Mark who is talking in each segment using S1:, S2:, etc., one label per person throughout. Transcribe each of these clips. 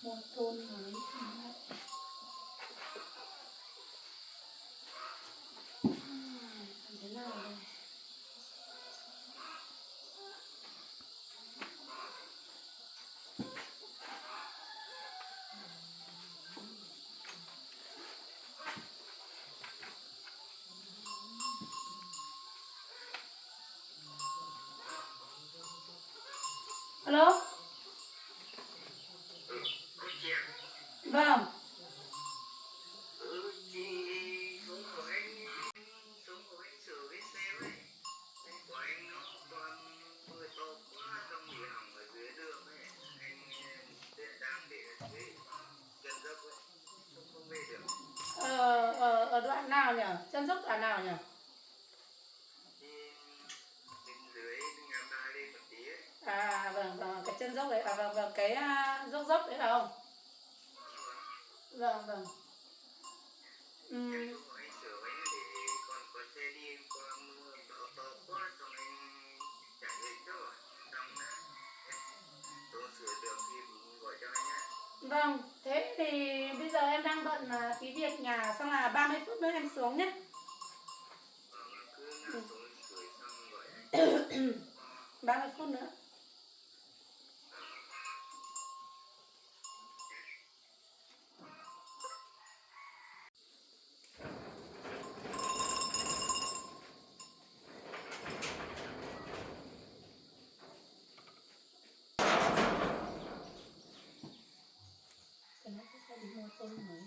S1: Mua tôn mới làm thế nào đây? Alo? Vâng. Ở đoạn nào nhỉ? Chân dốc đoạn nào nhỉ? À vâng, vâng, cái chân dốc đấy, à vâng, vâng, cái dốc dốc đấy phải không? Vâng, vâng. Ừm, vâng, thế thì bây giờ em đang bận tí việc nhà, xong là 30 phút nữa em xuống nhé. 30 phút nữa. Cái này sẽ đi mua tôn mới.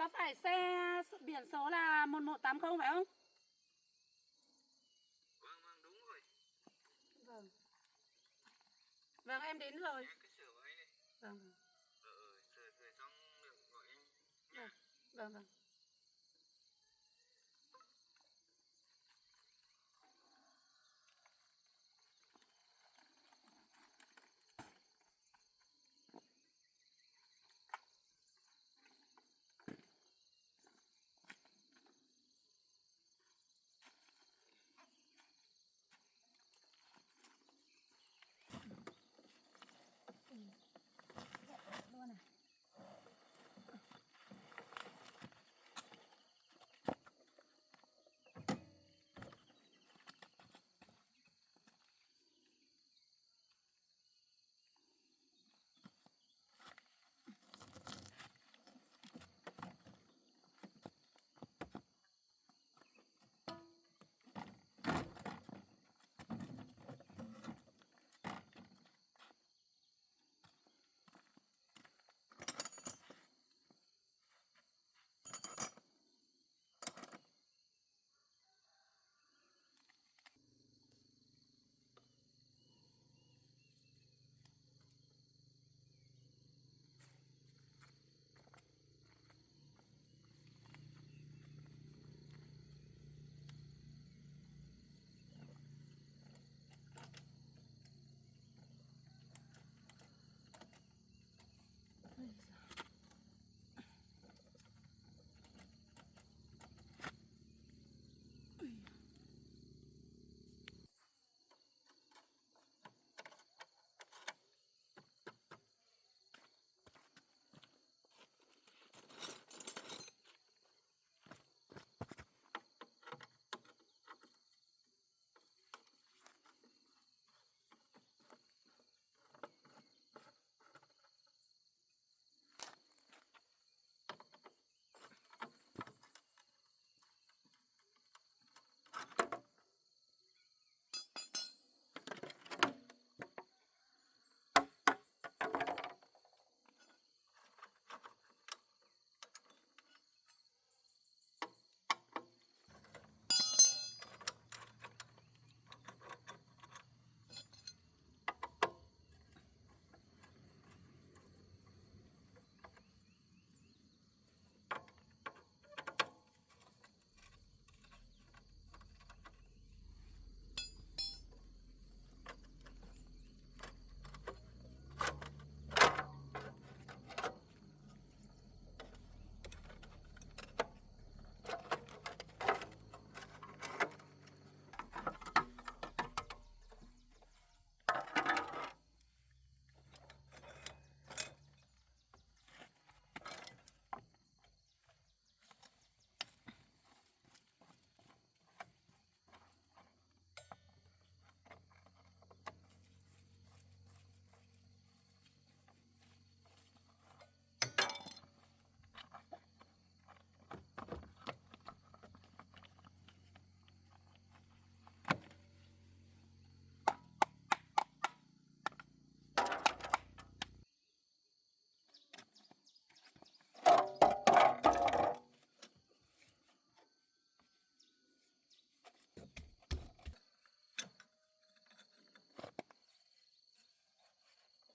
S1: có phải xe biển số là 1180 phải không?
S2: Vâng, vâng, đúng rồi.
S1: Vâng. Vâng, em đến rồi.
S2: Em cứ sửa với anh này.
S1: Vâng.
S2: Sửa xong được gọi anh
S1: Vâng,
S2: nha.
S1: vâng, vâng. Luôn à.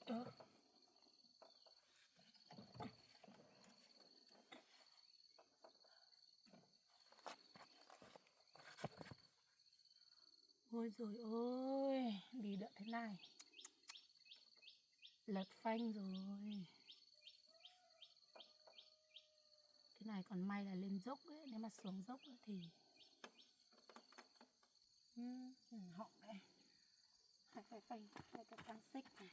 S1: Ôi giời. Ôi rồi ôi, đi đợi thế này. Lật phanh rồi. Cái này còn may là lên dốc ấy, nếu mà xuống dốc ấy thì họng đây. Hai cái phanh, hai cái tăng xích này.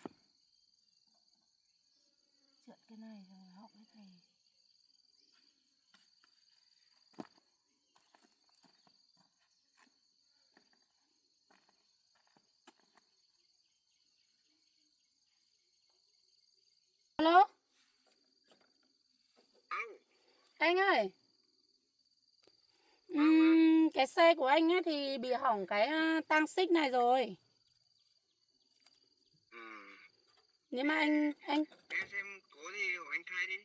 S1: Trượt cái này rồi họng cái này. Alo. Anh ơi. Cái xe của anh ấy thì bị hỏng cái tang xích này rồi. Nếu mà anh
S2: em xem có gì của anh khai đi.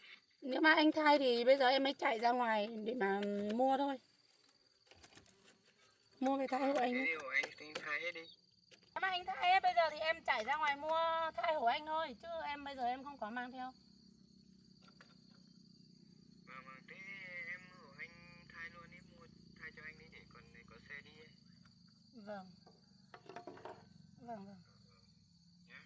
S1: Nếu mà anh thay thì bây giờ em mới chạy ra ngoài để mà mua thôi. Mua cái thai hộ anh
S2: Thế
S1: ấy.
S2: thì hộ anh thì thay hết đi.
S1: Nếu mà anh thay hết bây giờ thì em chạy ra ngoài mua thai hộ anh thôi. Chứ em bây giờ em không có mang theo.
S2: Mà thế em hộ anh thay luôn đi, mua thay cho anh đi để còn có xe đi ấy.
S1: Vâng. Vâng vâng.
S2: Nhá.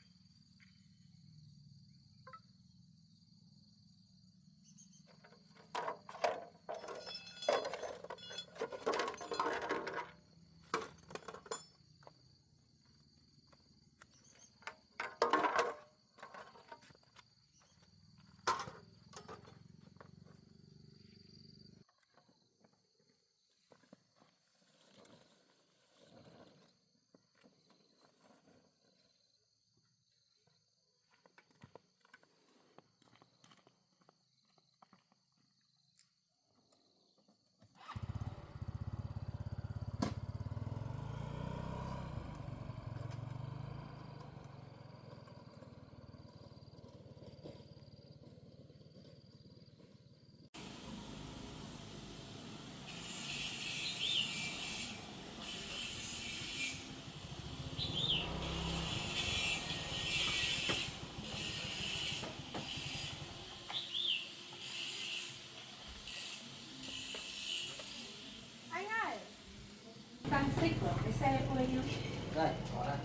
S1: Anh ơi, tăng xích của cái xe của anh không?
S3: Đây, có đây.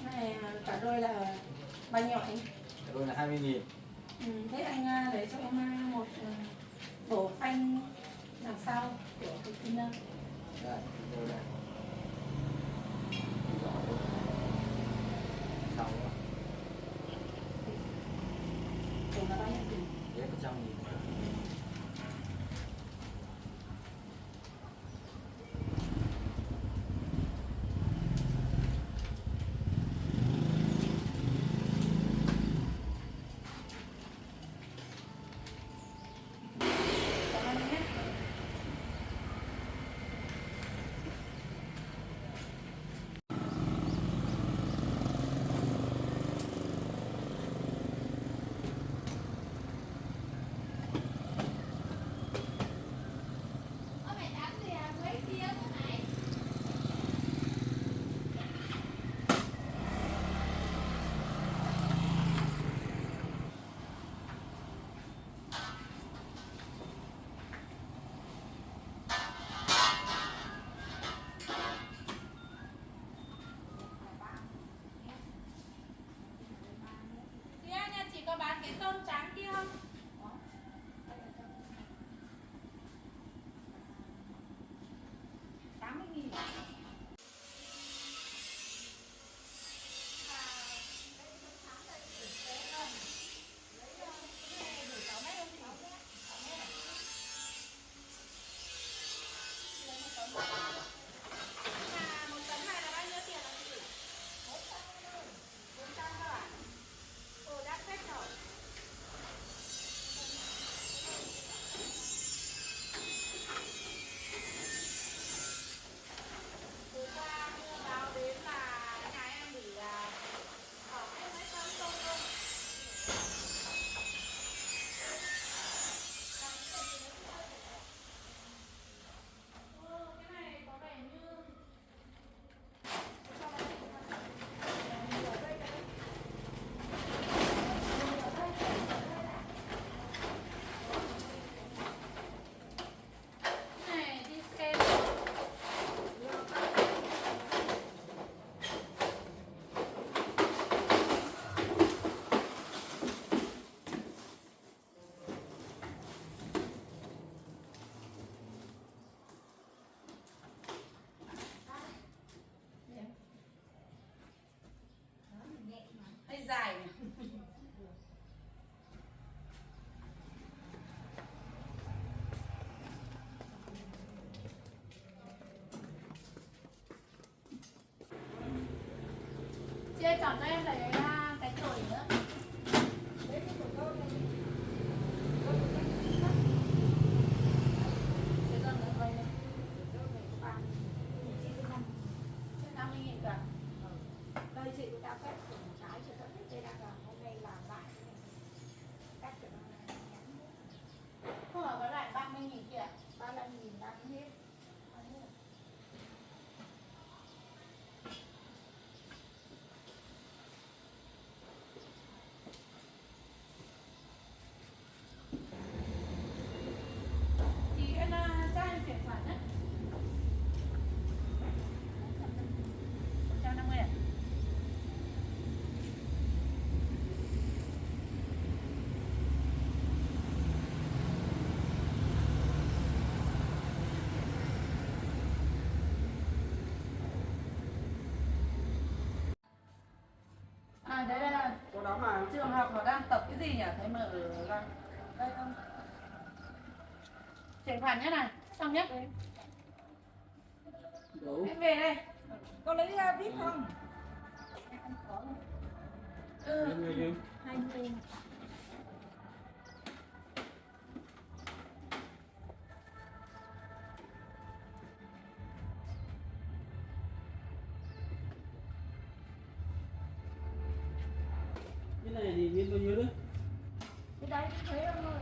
S1: Này cả đôi là bao nhiêu anh?
S3: Cái đôi là 20.000.
S1: Thế anh lấy cho em một bộ phanh đằng sau của cái Tiner.
S3: Đây, cái đôi này. Sau đó.
S1: Tổng là bao nhiêu tiền?
S3: Đấy, 100.000.
S1: Cảm ơn anh nhé. Chị ơi, nhà chị có bán cái tôm trắng kia không? Có. 80.000. Một tấn này là bao nhiêu tiền hả chị? 400 cơ à? Ồ, đắt phết rồi. Hôm qua mua báo đến là nhà em bị hỏng hết mấy con tôm luôn. Cái này có vẻ như này đi xem. Hơi dài nhỉ? Chị ơi, chọn cho em lấy cái chổi nữa. Cái dần nữa vậy này. Cái bàn. Chị cứ 50.000 cả. Đây chị cũng đã phép của một trái cho các
S4: Thế là hôm nay làm lại cắt cho nó ngắn.
S1: Không là có lại 30.000 kìa.
S4: 35.000 bán hết.
S1: Chị em cho anh chuyển khoản đấy. 150 à? À đấy là
S3: Có đóng mà.
S1: trường học nó đang tập cái gì nhỉ? Thấy mở ra đây không? Chuyển khoản nhé này, xong nhé.
S3: Đủ.
S1: Em về đây.
S4: Có lấy vít không?
S1: Ừ.
S4: 20.
S3: Cái này thì viên bao nhiêu đấy?
S4: Cái đấy cũng thế ông ơi.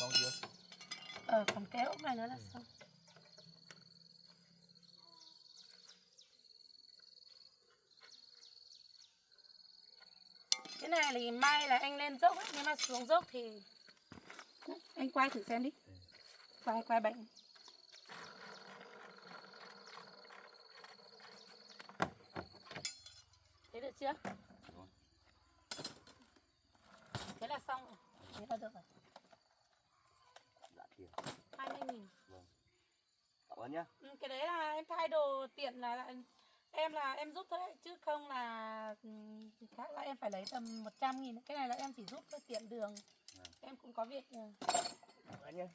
S5: xong chưa?
S1: Còn cái ốc này nữa là xong. Cái này thì mai là anh lên dốc ấy, nhưng mà xuống dốc thì anh quay thử xem đi. Quay bệnh. Thế được chưa?
S5: Rồi.
S1: Thế là xong rồi. Thế là được rồi.
S5: Dạ tiền.
S1: 20.000.
S5: Vâng. Cảm ơn nhá.
S1: Cái đấy là em thay đồ tiện là em giúp thôi ấy, chứ không là khác là em phải lấy tầm 100.000. Cái này là em chỉ giúp thôi tiện đường. Em cũng có việc.
S5: Cảm ơn nhá.